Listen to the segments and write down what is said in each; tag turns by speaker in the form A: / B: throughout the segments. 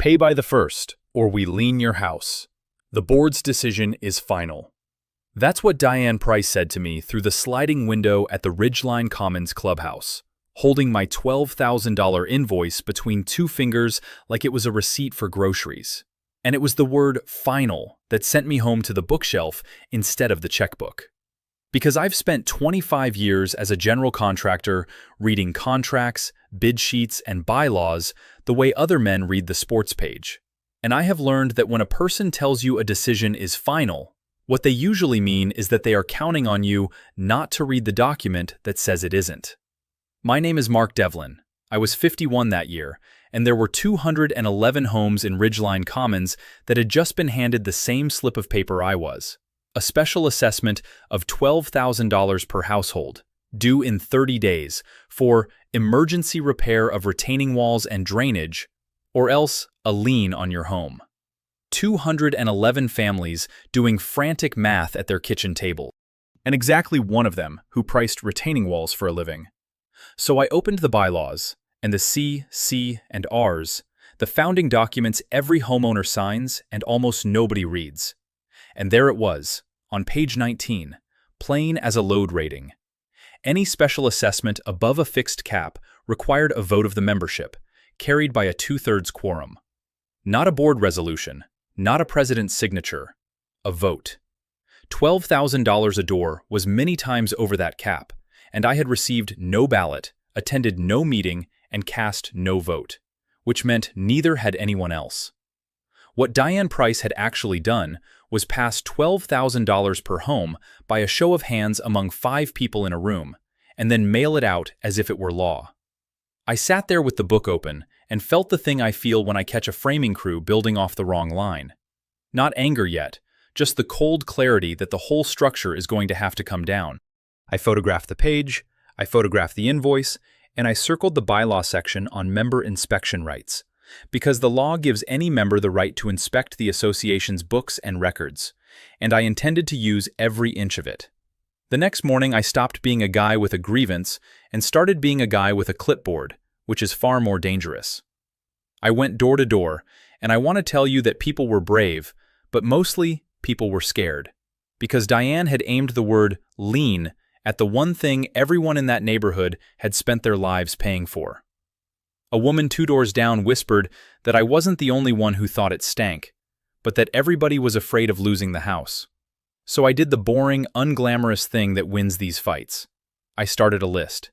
A: Pay by the 1st, or we lien your house. The board's decision is final. That's what Diane Price said to me through the sliding window at the Ridgeline Commons clubhouse, holding my $12,000 invoice between two fingers like it was a receipt for groceries. And it was the word final that sent me home to the bookshelf instead of the checkbook. Because I've spent 25 years as a general contractor reading contracts, bid sheets, and bylaws the way other men read the sports page. And I have learned that when a person tells you a decision is final, what they usually mean is that they are counting on you not to read the document that says it isn't. My name is Mark Devlin. I was 51 that year, and there were 211 homes in Ridgeline Commons that had just been handed the same slip of paper I was. A special assessment of $12,000 per household, due in 30 days, for emergency repair of retaining walls and drainage, or else a lien on your home. 211 families doing frantic math at their kitchen table, and exactly one of them who priced retaining walls for a living. So I opened the bylaws, and the C, and Rs, the founding documents every homeowner signs and almost nobody reads. And there it was, on page 19, plain as a load rating. Any special assessment above a fixed cap required a vote of the membership, carried by a 2/3 quorum. Not a board resolution, not a president's signature, a vote. $12,000 a door was many times over that cap, and I had received no ballot, attended no meeting, and cast no vote, which meant neither had anyone else. What Diane Price had actually done was pass $12,000 per home by a show of hands among 5 people in a room, and then mail it out as if it were law. I sat there with the book open and felt the thing I feel when I catch a framing crew building off the wrong line. Not anger yet, just the cold clarity that the whole structure is going to have to come down. I photographed the page, I photographed the invoice, and I circled the bylaw section on member inspection rights, because the law gives any member the right to inspect the association's books and records, and I intended to use every inch of it. The next morning I stopped being a guy with a grievance and started being a guy with a clipboard, which is far more dangerous. I went door to door, and I want to tell you that people were brave, but mostly people were scared, because Diane had aimed the word lien at the one thing everyone in that neighborhood had spent their lives paying for. A woman 2 doors down whispered that I wasn't the only one who thought it stank, but that everybody was afraid of losing the house. So I did the boring, unglamorous thing that wins these fights. I started a list.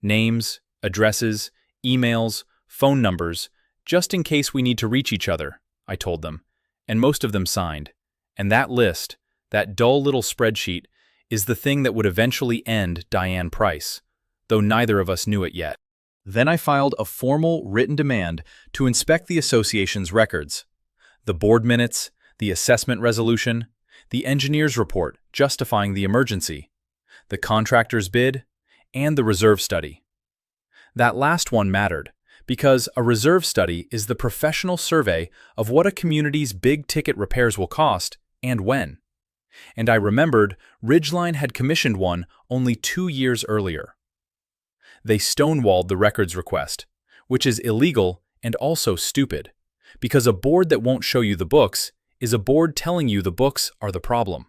A: Names, addresses, emails, phone numbers, just in case we need to reach each other, I told them, and most of them signed. And that list, that dull little spreadsheet, is the thing that would eventually end Diane Price, though neither of us knew it yet. Then I filed a formal written demand to inspect the association's records, the board minutes, the assessment resolution, the engineer's report justifying the emergency, the contractor's bid, and the reserve study. That last one mattered, because a reserve study is the professional survey of what a community's big-ticket repairs will cost and when. And I remembered Ridgeline had commissioned one only 2 years earlier. They stonewalled the records request, which is illegal and also stupid, because a board that won't show you the books is a board telling you the books are the problem.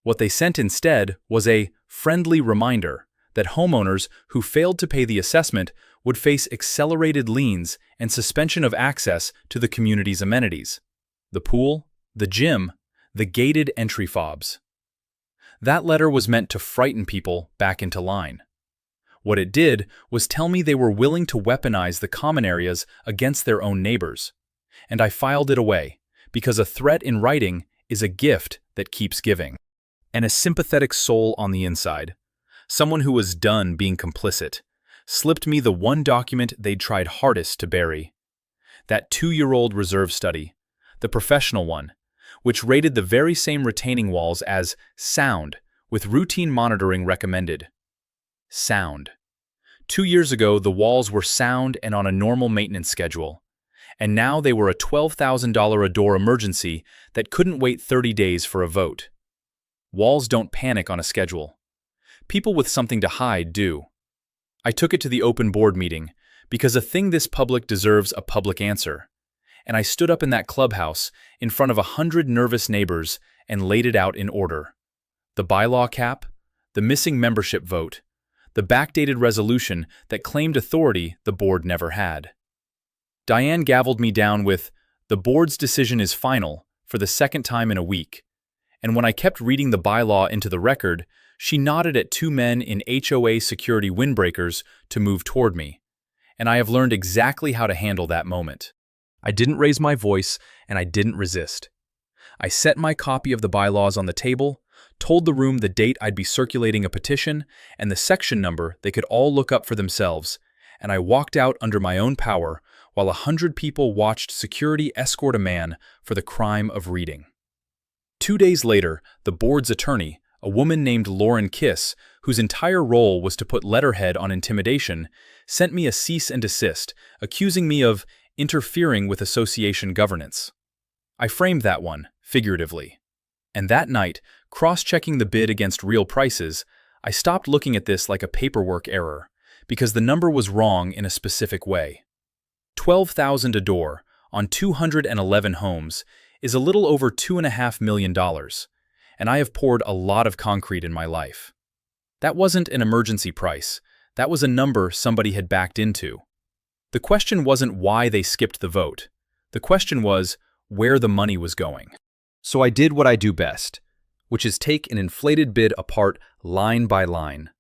A: What they sent instead was a friendly reminder that homeowners who failed to pay the assessment would face accelerated liens and suspension of access to the community's amenities, the pool, the gym, the gated entry fobs. That letter was meant to frighten people back into line. What it did was tell me they were willing to weaponize the common areas against their own neighbors, and I filed it away, because a threat in writing is a gift that keeps giving. And a sympathetic soul on the inside, someone who was done being complicit, slipped me the one document they'd tried hardest to bury. That 2-year-old reserve study, the professional one, which rated the very same retaining walls as sound, with routine monitoring recommended. Sound. 2 years ago, the walls were sound and on a normal maintenance schedule, and now they were a $12,000 a door emergency that couldn't wait 30 days for a vote. Walls don't panic on a schedule. People with something to hide do. I took it to the open board meeting, because a thing this public deserves a public answer, and I stood up in that clubhouse in front of 100 nervous neighbors and laid it out in order. The bylaw cap, the missing membership vote, the backdated resolution that claimed authority the board never had. Diane gavelled me down with, "The board's decision is final," for the second time in a week, and when I kept reading the bylaw into the record, she nodded at two men in HOA security windbreakers to move toward me, and I have learned exactly how to handle that moment. I didn't raise my voice, and I didn't resist. I set my copy of the bylaws on the table, told the room the date I'd be circulating a petition, and the section number they could all look up for themselves, and I walked out under my own power while 100 people watched security escort a man for the crime of reading. 2 days later, the board's attorney, a woman named Lauren Kiss, whose entire role was to put letterhead on intimidation, sent me a cease and desist, accusing me of interfering with association governance. I framed that one, figuratively. And that night, cross-checking the bid against real prices, I stopped looking at this like a paperwork error, because the number was wrong in a specific way. $12,000 a door on 211 homes is a little over $2.5 million, and I have poured a lot of concrete in my life. That wasn't an emergency price. That was a number somebody had backed into. The question wasn't why they skipped the vote. The question was where the money was going. So I did what I do best, which is take an inflated bid apart line by line.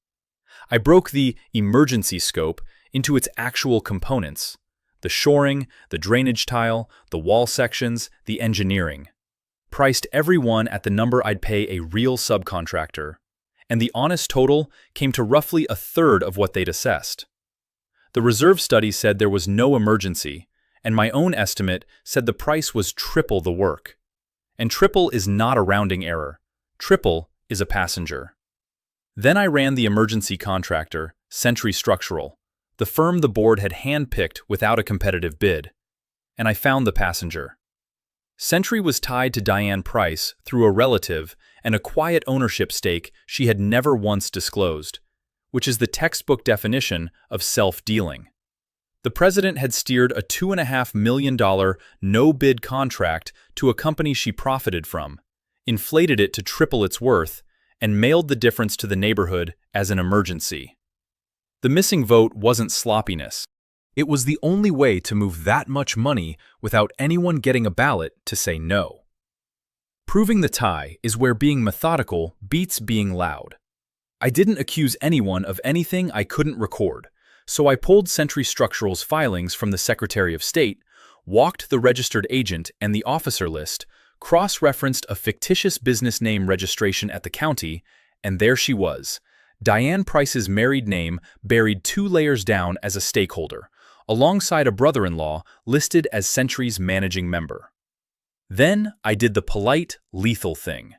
A: I broke the emergency scope into its actual components: the shoring, the drainage tile, the wall sections, the engineering. Priced every one at the number I'd pay a real subcontractor, and the honest total came to roughly a third of what they'd assessed. The reserve study said there was no emergency, and my own estimate said the price was triple the work. And triple is not a rounding error. Triple is a passenger. Then I ran the emergency contractor, Century Structural, the firm the board had handpicked without a competitive bid, and I found the passenger. Century was tied to Diane Price through a relative and a quiet ownership stake she had never once disclosed, which is the textbook definition of self-dealing. The president had steered a $2.5 million no-bid contract to a company she profited from, inflated it to triple its worth, and mailed the difference to the neighborhood as an emergency. The missing vote wasn't sloppiness. It was the only way to move that much money without anyone getting a ballot to say no. Proving the tie is where being methodical beats being loud. I didn't accuse anyone of anything I couldn't record, so I pulled Century Structural's filings from the Secretary of State, walked the registered agent and the officer list, cross-referenced a fictitious business name registration at the county, and there she was. Diane Price's married name buried 2 layers down as a stakeholder, alongside a brother-in-law listed as Century's managing member. Then I did the polite, lethal thing.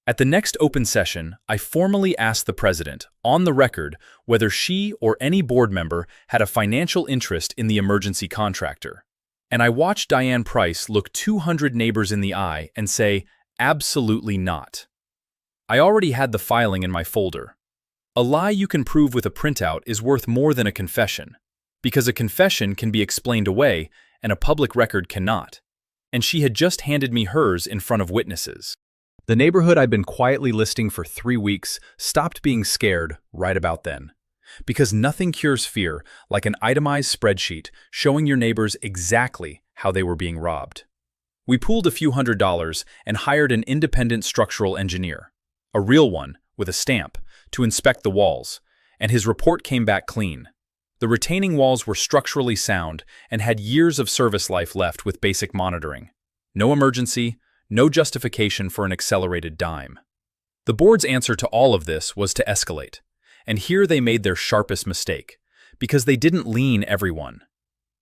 A: At the next open session, I formally asked the president, on the record, whether she or any board member had a financial interest in the emergency contractor. And I watched Diane Price look 200 neighbors in the eye and say, absolutely not. I already had the filing in my folder. A lie you can prove with a printout is worth more than a confession, because a confession can be explained away and a public record cannot. And she had just handed me hers in front of witnesses. The neighborhood I'd been quietly listing for 3 weeks stopped being scared right about then. Because nothing cures fear like an itemized spreadsheet showing your neighbors exactly how they were being robbed. We pooled a few $100s and hired an independent structural engineer, a real one with a stamp, to inspect the walls, and his report came back clean. The retaining walls were structurally sound and had years of service life left with basic monitoring. No emergency, no justification for an accelerated dime. The board's answer to all of this was to escalate, and here they made their sharpest mistake, because they didn't lien everyone.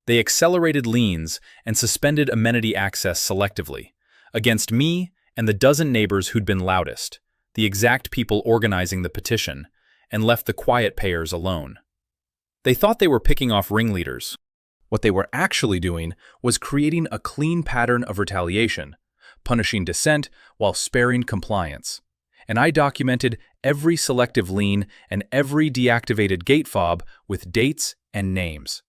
A: They accelerated liens and suspended amenity access selectively, against me and the dozen neighbors who'd been loudest, the exact people organizing the petition, and left the quiet payers alone. They thought they were picking off ringleaders. What they were actually doing was creating a clean pattern of retaliation, punishing dissent while sparing compliance. And I documented every selective lien and every deactivated gate fob with dates and names.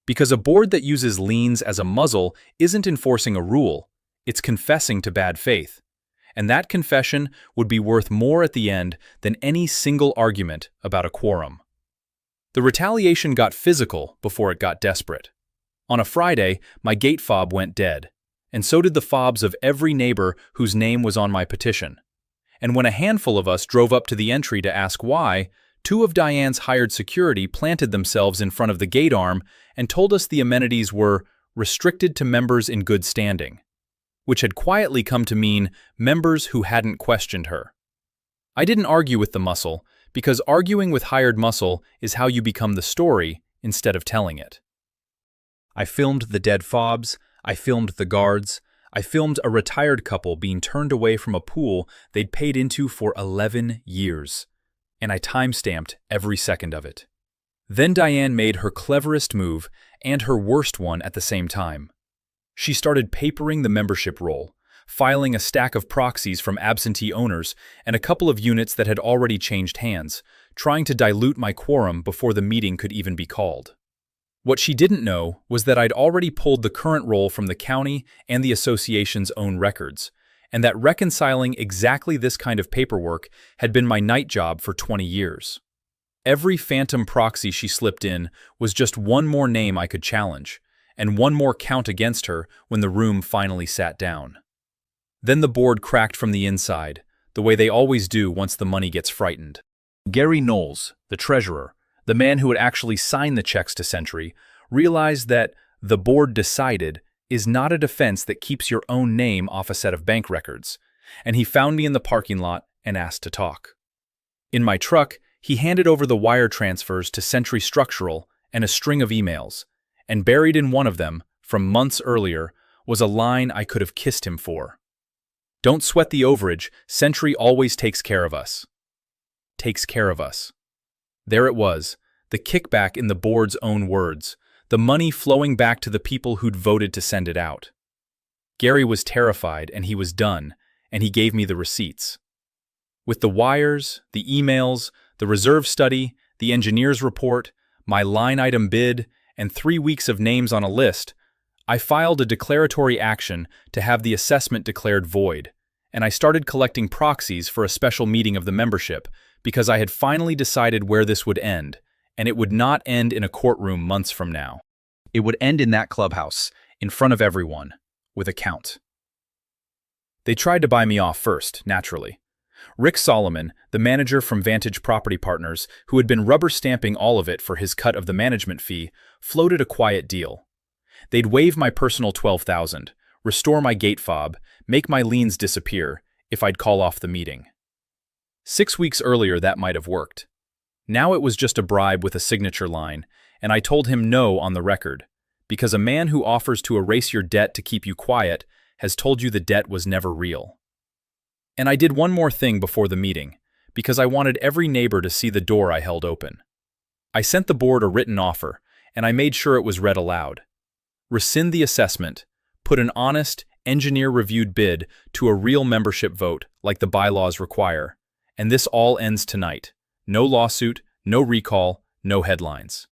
A: Because a board that uses liens as a muzzle isn't enforcing a rule, it's confessing to bad faith. And that confession would be worth more at the end than any single argument about a quorum. The retaliation got physical before it got desperate. On a Friday, my gate fob went dead, and so did the fobs of every neighbor whose name was on my petition. And when a handful of us drove up to the entry to ask why, two of Diane's hired security planted themselves in front of the gate arm and told us the amenities were restricted to members in good standing, which had quietly come to mean members who hadn't questioned her. I didn't argue with the muscle, because arguing with hired muscle is how you become the story instead of telling it. I filmed the dead fobs, I filmed the guards, I filmed a retired couple being turned away from a pool they'd paid into for 11 years, and I time-stamped every second of it. Then Diane made her cleverest move and her worst one at the same time. She started papering the membership roll, filing a stack of proxies from absentee owners and a couple of units that had already changed hands, trying to dilute my quorum before the meeting could even be called. What she didn't know was that I'd already pulled the current roll from the county and the association's own records, and that reconciling exactly this kind of paperwork had been my night job for 20 years. Every phantom proxy she slipped in was just one more name I could challenge, and one more count against her when the room finally sat down. Then the board cracked from the inside, the way they always do once the money gets frightened. Gary Knowles, the treasurer, the man who would actually sign the checks to Century, realized that the board decided is not a defense that keeps your own name off a set of bank records, and he found me in the parking lot and asked to talk. In my truck, he handed over the wire transfers to Century Structural and a string of emails, and buried in one of them, from months earlier, was a line I could have kissed him for. "Don't sweat the overage, Century always takes care of us." Takes care of us. There it was, the kickback in the board's own words, the money flowing back to the people who'd voted to send it out. Gary was terrified, and he was done, and he gave me the receipts. With the wires, the emails, the reserve study, the engineer's report, my line item bid, and 3 weeks of names on a list, I filed a declaratory action to have the assessment declared void, and I started collecting proxies for a special meeting of the membership because I had finally decided where this would end, and it would not end in a courtroom months from now. It would end in that clubhouse, in front of everyone, with a count. They tried to buy me off first, naturally. Rick Solomon, the manager from Vantage Property Partners, who had been rubber stamping all of it for his cut of the management fee, floated a quiet deal. They'd waive my personal $12,000, restore my gate fob, make my liens disappear if I'd call off the meeting. 6 weeks earlier that might have worked. Now it was just a bribe with a signature line, and I told him no on the record, because a man who offers to erase your debt to keep you quiet has told you the debt was never real. And I did one more thing before the meeting, because I wanted every neighbor to see the door I held open. I sent the board a written offer, and I made sure it was read aloud. Rescind the assessment, put an honest, engineer-reviewed bid to a real membership vote like the bylaws require, and this all ends tonight. No lawsuit, no recall, no headlines.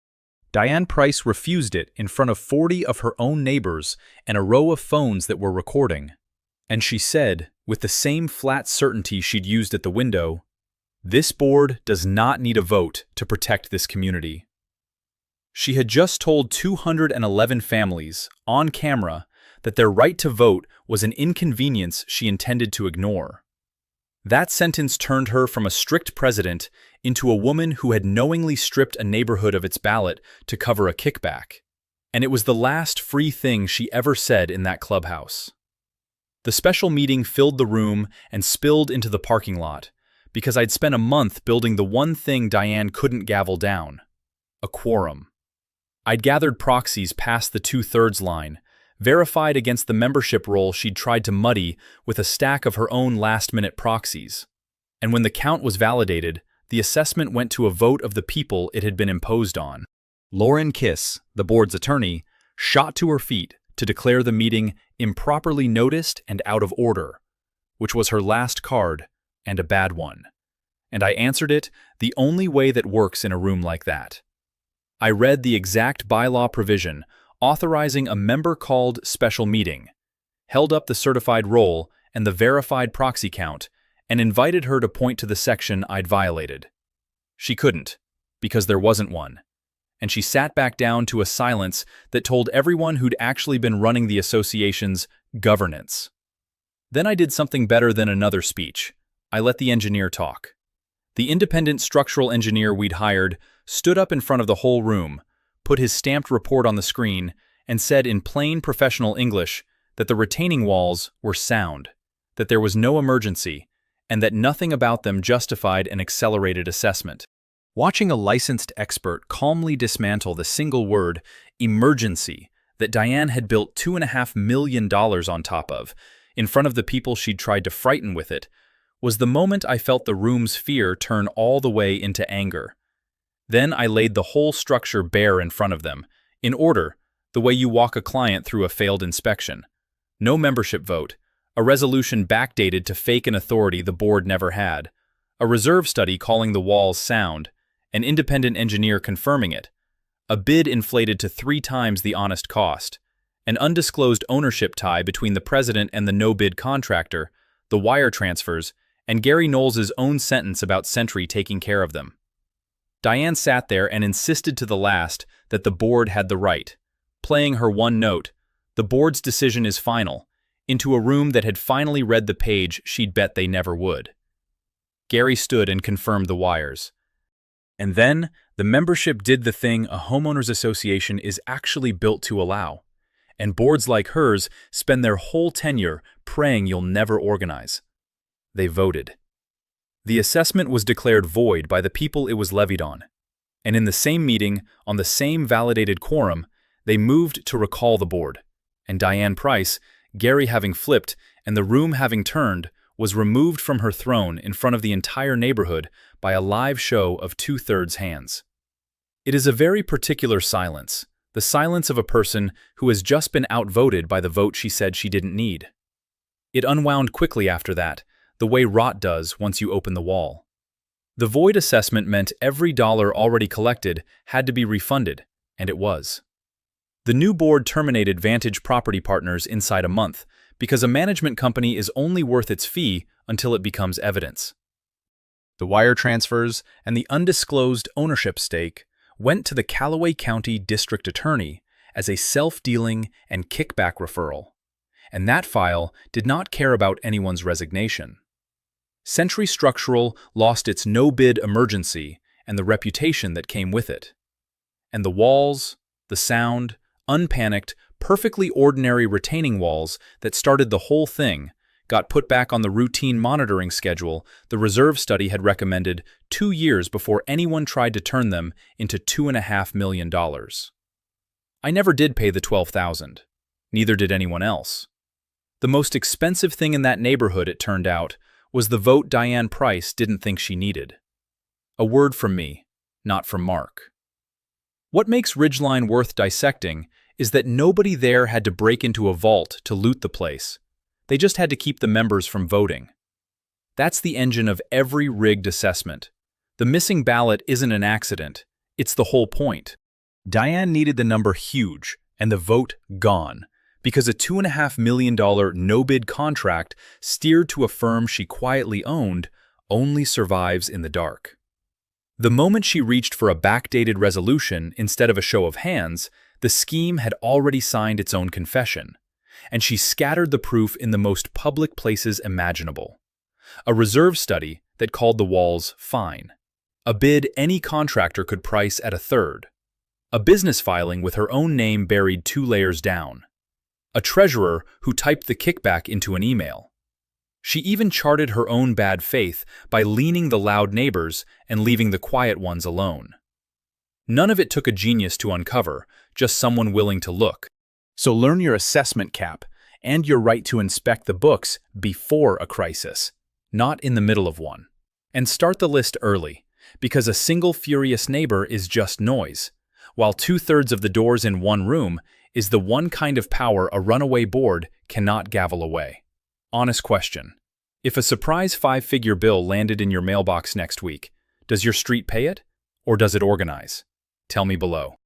A: Diane Price refused it in front of 40 of her own neighbors and a row of phones that were recording. And she said, with the same flat certainty she'd used at the window, "This board does not need a vote to protect this community." She had just told 211 families, on camera, that their right to vote was an inconvenience she intended to ignore. That sentence turned her from a strict president into a woman who had knowingly stripped a neighborhood of its ballot to cover a kickback. And it was the last free thing she ever said in that clubhouse. The special meeting filled the room and spilled into the parking lot, because I'd spent a month building the one thing Diane couldn't gavel down: a quorum. I'd gathered proxies past the 2/3 line, verified against the membership roll she'd tried to muddy with a stack of her own last-minute proxies. And when the count was validated, the assessment went to a vote of the people it had been imposed on. Lauren Kiss, the board's attorney, shot to her feet to declare the meeting improperly noticed and out of order, which was her last card, and a bad one. And I answered it the only way that works in a room like that: I read the exact bylaw provision authorizing a member-called special meeting, held up the certified roll and the verified proxy count, and invited her to point to the section I'd violated. She couldn't, because there wasn't one, and she sat back down to a silence that told everyone who'd actually been running the association's governance. Then I did something better than another speech. I let the engineer talk. The independent structural engineer we'd hired stood up in front of the whole room, put his stamped report on the screen, and said in plain professional English that the retaining walls were sound, that there was no emergency, and that nothing about them justified an accelerated assessment. Watching a licensed expert calmly dismantle the single word, emergency, that Diane had built $2.5 million on top of, in front of the people she'd tried to frighten with it, was the moment I felt the room's fear turn all the way into anger. Then I laid the whole structure bare in front of them, in order, the way you walk a client through a failed inspection. No membership vote, a resolution backdated to fake an authority the board never had, a reserve study calling the walls sound, an independent engineer confirming it, a bid inflated to 3 times the honest cost, an undisclosed ownership tie between the president and the no-bid contractor, the wire transfers, and Gary Knowles' own sentence about Sentry taking care of them. Diane sat there and insisted to the last that the board had the right, playing her one note, "The board's decision is final," into a room that had finally read the page she'd bet they never would. Gary stood and confirmed the wires. And then, the membership did the thing a homeowners association is actually built to allow, and boards like hers spend their whole tenure praying you'll never organize. They voted. The assessment was declared void by the people it was levied on, and in the same meeting, on the same validated quorum, they moved to recall the board, and Diane Price, Gary having flipped and the room having turned, was removed from her throne in front of the entire neighborhood by a live show of 2/3 hands. It is a very particular silence, the silence of a person who has just been outvoted by the vote she said she didn't need. It unwound quickly after that, the way rot does once you open the wall. The void assessment meant every dollar already collected had to be refunded, and it was. The new board terminated Vantage Property Partners inside a month because a management company is only worth its fee until it becomes evidence. The wire transfers and the undisclosed ownership stake went to the Callaway County District Attorney as a self-dealing and kickback referral, and that file did not care about anyone's resignation. Sentry Structural lost its no-bid emergency and the reputation that came with it. And the walls, the sound, unpanicked, perfectly ordinary retaining walls that started the whole thing got put back on the routine monitoring schedule the reserve study had recommended 2 years before anyone tried to turn them into $2.5 million. I never did pay the $12,000. Neither did anyone else. The most expensive thing in that neighborhood, it turned out, was the vote Diane Price didn't think she needed. A word from me, not from Mark. What makes Ridgeline worth dissecting is that nobody there had to break into a vault to loot the place. They just had to keep the members from voting. That's the engine of every rigged assessment. The missing ballot isn't an accident. It's the whole point. Diane needed the number huge and the vote gone, because a $2.5 million no-bid contract steered to a firm she quietly owned only survives in the dark. The moment she reached for a backdated resolution instead of a show of hands, the scheme had already signed its own confession, and she scattered the proof in the most public places imaginable. A reserve study that called the walls fine. A bid any contractor could price at 1/3. A business filing with her own name buried 2 layers down. A treasurer who typed the kickback into an email. She even charted her own bad faith by leaning the loud neighbors and leaving the quiet ones alone. None of it took a genius to uncover, just someone willing to look. So learn your assessment cap and your right to inspect the books before a crisis, not in the middle of one. And start the list early, because a single furious neighbor is just noise, while 2/3 of the doors in one room is the one kind of power a runaway board cannot gavel away. Honest question. If a surprise 5-figure bill landed in your mailbox next week, does your street pay it, or does it organize? Tell me below.